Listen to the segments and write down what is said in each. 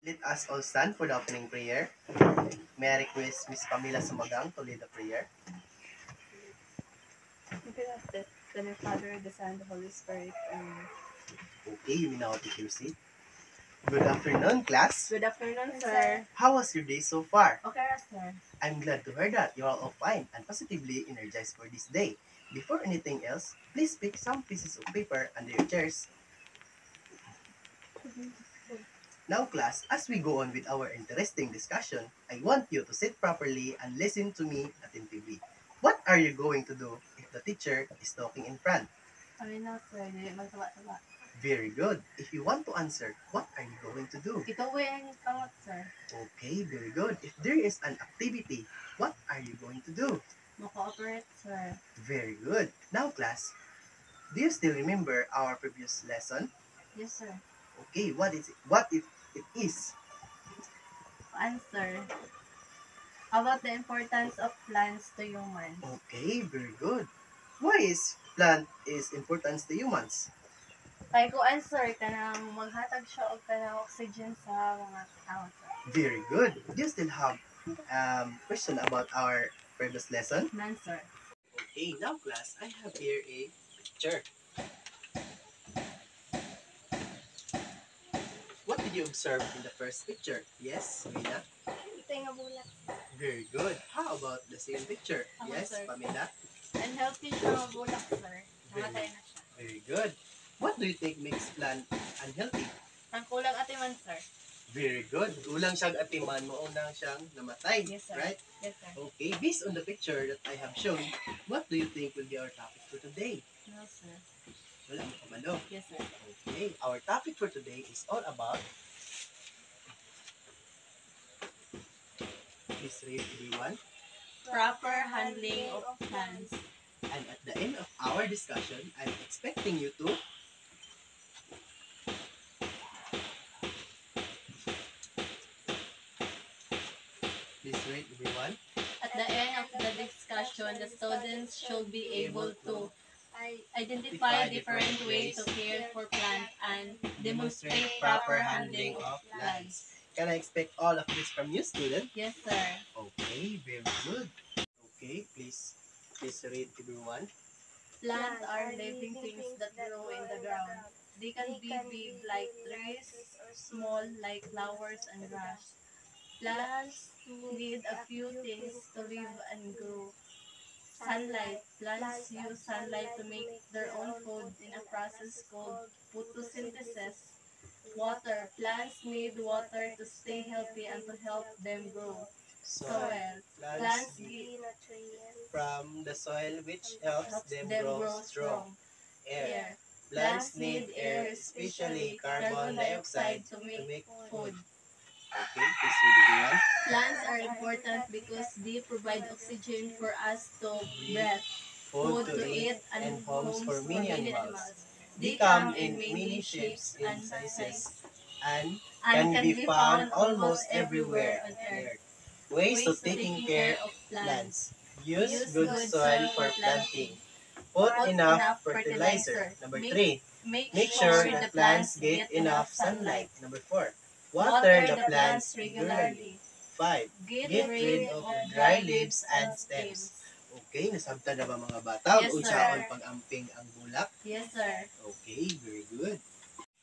Let us all stand for the opening prayer. May I request Miss Pamela Sumagang to lead the prayer. The Father, the Son, the Holy Spirit. Okay, you may now take your seat. Good afternoon, class. Good afternoon, sir. How was your day so far? Okay, sir. I'm glad to hear that you're all fine and positively energized for this day. Before anything else, please pick some pieces of paper under your chairs. Now, class, as we go on with our interesting discussion, I want you to sit properly and listen to me attentively. What are you going to do if the teacher is talking in front? Kami na, sir. Dili magtaba-taba. Very good. If you want to answer, what are you going to do? Ituwi ang kamot, sir. Okay, very good. If there is an activity, what are you going to do? Mo-cooperate, sir. Very good. Now, class, do you still remember our previous lesson? Yes, sir. Okay, what is it? What if it is? Answer. About the importance of plants to humans. Okay, very good. Why is plant is important to humans? Kay ko answer, kanang maghatag siya og kanang oxygen sa mga tao, sir. Very good. Do you still have question about our previous lesson? None, sir. Okay, now class, I have here a picture. What did you observe in the first picture? Yes, Mina? Ito nga bulak. Very good. How about the second picture? Ako, Yes, sir. Pamela? Unhealthy siya mga bulak, sir. Namatay na siya. Very good. What do you think makes plant unhealthy? Ang kulang atiman, sir. Very good. Ulang siyang atiman, maunang siyang namatay. Yes, sir. Right? Yes, sir. Okay, based on the picture that I have shown, what do you think will be our topic for today? No, sir. Wala mo kamalo. Yes, sir. Okay, our topic for today is all about, please read everyone. Proper handling of plants. And at the end of our discussion, I'm expecting you to please read everyone. At the end of the discussion, the students should be able to identify different ways to care for plants and demonstrate proper handling of plants. Can I expect all of this from you, student? Yes, sir. Okay, very good. Okay, please read everyone. Plants are living things that grow in the ground. They can be big like trees or small like flowers and grass. Plants need a few things to live and grow. Sunlight. Plants use sunlight to make their own food in a process called photosynthesis. Water. Plants need water to stay healthy and to help them grow. Soil. Plants get from the soil which helps them grow strong. Air. Plants need air, especially carbon dioxide, to to make food. Okay, please read everyone. Plants are important because they provide oxygen for us to breathe, food to eat, and homes for many animals. They They come in many shapes and sizes and can be found almost everywhere on Earth. Ways to taking care of plants. Use good soil for planting. Put enough fertilizer. Number 3. Make sure the plants get enough sunlight. Number 4. Water the plants regularly. 5. Get rid of dry leaves and stems. Okay, nasabtan na ba mga bata? Yes, Unsaon sir. pag-amping ang bulak? Yes, sir. Okay, very good.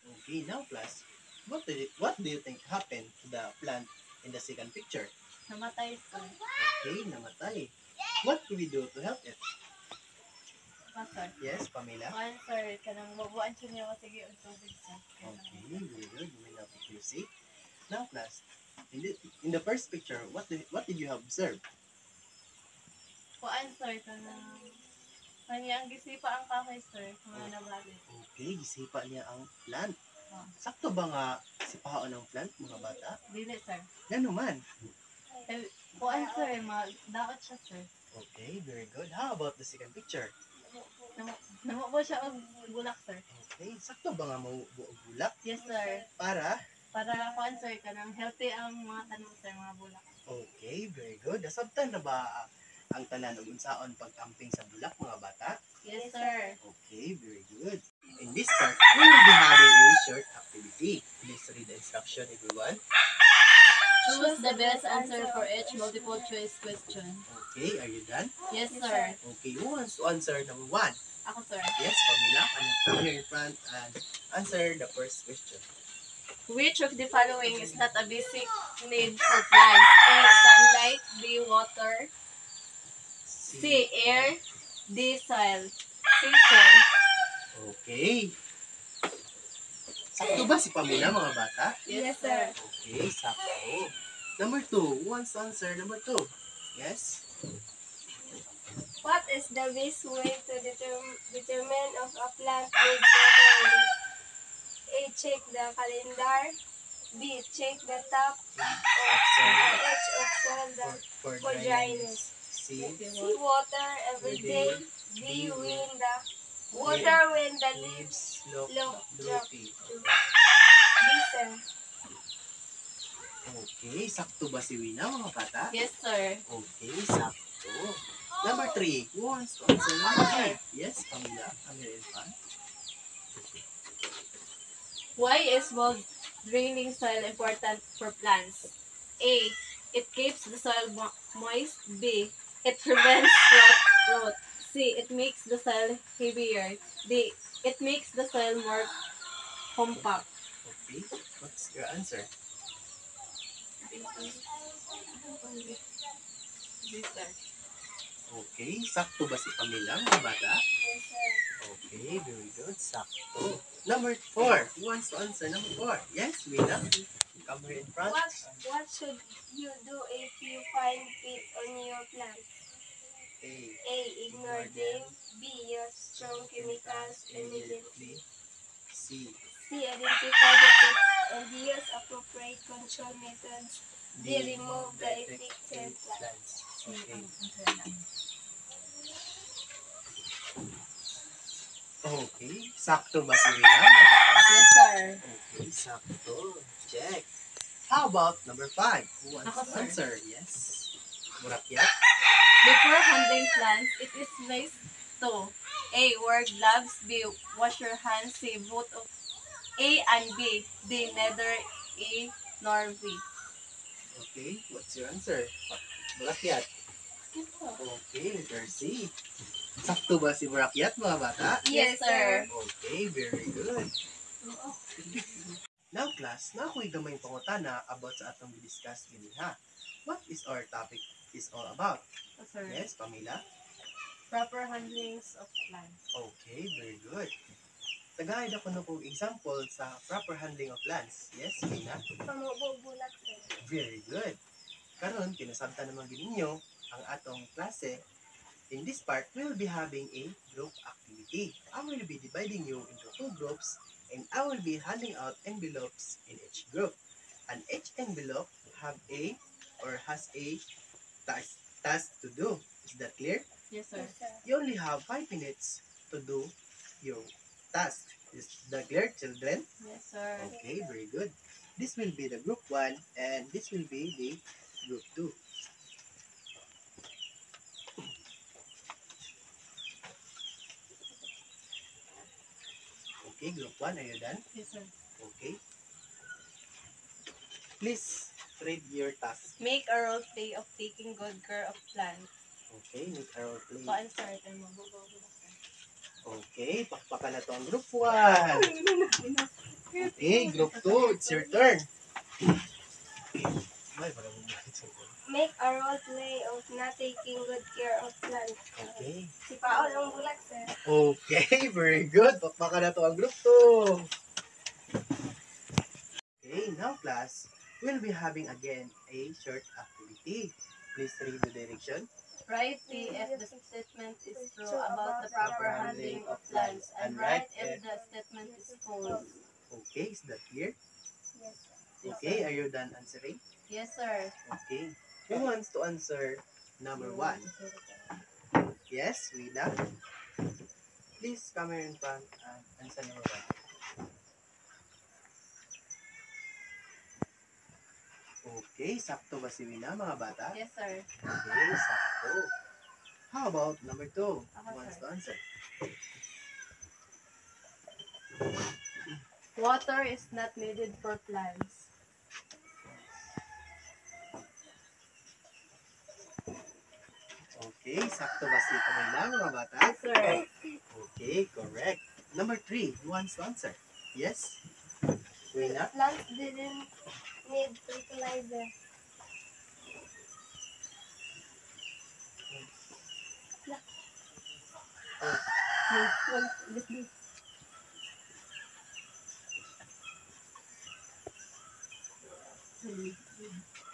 Okay, now class, what do you think happened to the plant in the second picture? Namatay, sir. Okay, namatay. What do we do to help it? Sir. Yes, Pamela? Kuan, sir. Kanang mabuan siya niya sige ang tubig, sir. Okay, very good. You may now take your seat. Now class, in the first picture, what did you observe? Kuan, sir. Kanang kanyang gisipa ang kahoy, sir. Mga nabali. Okay, gisipa niya ang plant. Oh. Sakto ba nga sipaon ng plant, mga bata? Dili, sir. Yan naman. Kuan, sir. Daot siya, sir. Okay, very good. How about the second picture? Namubo siya og bulak, sir. Okay, sakto ba nga maubuo og bulak? Yes, sir. Para? Para kuan, sir. Kanang healthy ang mga tanom, sir. Mga bulak. Okay, very good. Nasabtan na ba ang tanan ug unsaon pag-amping sa bulak, mga bata? Yes, sir. Okay, very good. In this part, we will be having a short activity. Please read the instruction, everyone. Choose the best answer for each multiple choice question. Okay, are you done? Yes, sir. Okay, who wants to answer number 1? Ako, sir. Yes, Pamela, come here in front and answer the first question. Which of the following is not a basic need for plants? A. Sunlight. B. Water. C. Air. D. Soil. C. Soil. Okay. Sakto ba si Pamela, mga bata? Yes, sir. Okay, sakto. Number 2, who wants to answer number 2? Yes? What is the best way to determine if a plant needs watering? A. Check the calendar. B. Check the top Option edge of soil for for dryness. C. C. Water every day. D. Water when the leaves look look drop. droopy. Listen. Okay, sakto ba si Wina, mga bata? Yes, sir. Okay, sakto. Number 3, who wants to answer number 3? Yes, Pamela, come here in front. Why is well draining soil important for plants? A. It keeps the soil moist. B. It prevents rot. C. It makes the soil heavier. D. It makes the soil more compact. Okay, what's your answer? Okay, sakto ba si Pamela, mga bata? Yes, sir. Okay, very good, sakto. Number 4, who wants to answer number 4? Yes, Wina, come here in front. What should you do if you find pests on your plants? A. Ignore them. B. Use strong chemicals immediately. C. C. Identify the pests and use appropriate control methods. D. Remove the affected plants. Okay. Okay, sakto ba si Wina, mga bata? Yes, sir. Okay, sakto. Check. How about number 5? Who wants Ako, to sir. answer? Yes. Burakyat. Before handling plants, it is best to A. Wear gloves. B. Wash your hands. C. Both of A and B. D. Neither A nor B. Okay, what's your answer? Burakyat. Okay, letter C. Sakto ba si Burakyat, mga bata? Yes, sir. Okay, very good. Now class, na ako'y gamay pangutana about sa atong discuss gini ha. What is our topic is all about? Yes, sir. Yes, Pamela? Proper handlings of plants. Okay, very good. Tagaid ako ng kong example sa proper handling of plants. Yes, Mina? Pamubulak, sir. Very good. Karon, kinasabtan naman din ninyo ang atong klase. In this part, we will be having a group activity. I will be dividing you into 2 groups and I will be handing out envelopes in each group. And each envelope have a or has a task to do. Is that clear? Yes, sir. Yes, sir. You only have 5 minutes to do your task. Is that clear, children? Yes, sir. Okay, very good. This will be the group 1 and this will be the group 2. Okay, group 1, are you done? Yes, sir. Okay. Please read your task. Make a role play of taking good care of plants. Okay, make a role play. Pa-answer mo. Okay, pakpakan na to ang group 1. Okay, group 2, it's your turn. Ay, parang Make a role play of not taking good care of plants. okay. Si Paol ang bulak, sir. Okay, very good. Pakpakan na to ang group 2. Okay, now class, we'll be having again a short activity. Please read the direction. Write P if the statement is true about the proper handling of plants, and write if the statement is false. Okay, is that clear? Yes, sir. Okay, are you done answering? Yes, sir. Okay. Who wants to answer number 1? Yes, Wida. Please come here in front and answer number 1. Okay, sakto ba si Wina, mga bata? Yes, sir. Okay, sakto. How about number 2? Who Ako, wants sir. to answer? Water is not needed for plants. Okay, sakto ba si Camila, mga bata? Yes, sir. Okay, correct. Number 3, who wants to answer? Yes? Wina? Plants didn't need fertilizer.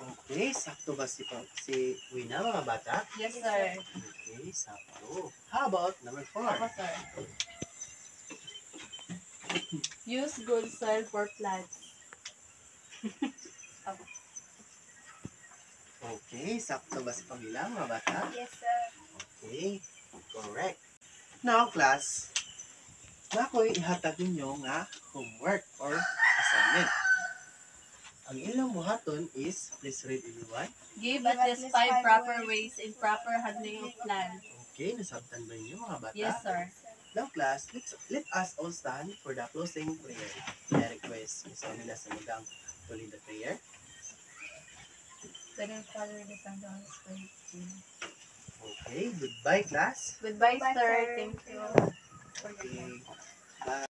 Okay, sakto ba si Wina, mga bata? Yes, sir. Okay, sakto. How about number 4? Ako, sir. Use good soil for plants. Okay, sakto ba si Camila, mga bata? Yes, sir. Okay, correct. Now, class, na ako'y ihatag ninyo nga homework or assignment. Ang ilang buhaton is, please read everyone. Give at least 5 proper ways in proper handling of plants. Okay, nasabtan ba ninyo, mga bata? Yes, sir. Now, class, let us all stand for the closing prayer. I request Ms. Camila Samugang to lead the prayer. Father, the Son, the Holy Spirit. Okay, goodbye, class. Goodbye, Bye, sir. sir. Thank you. Okay, bye.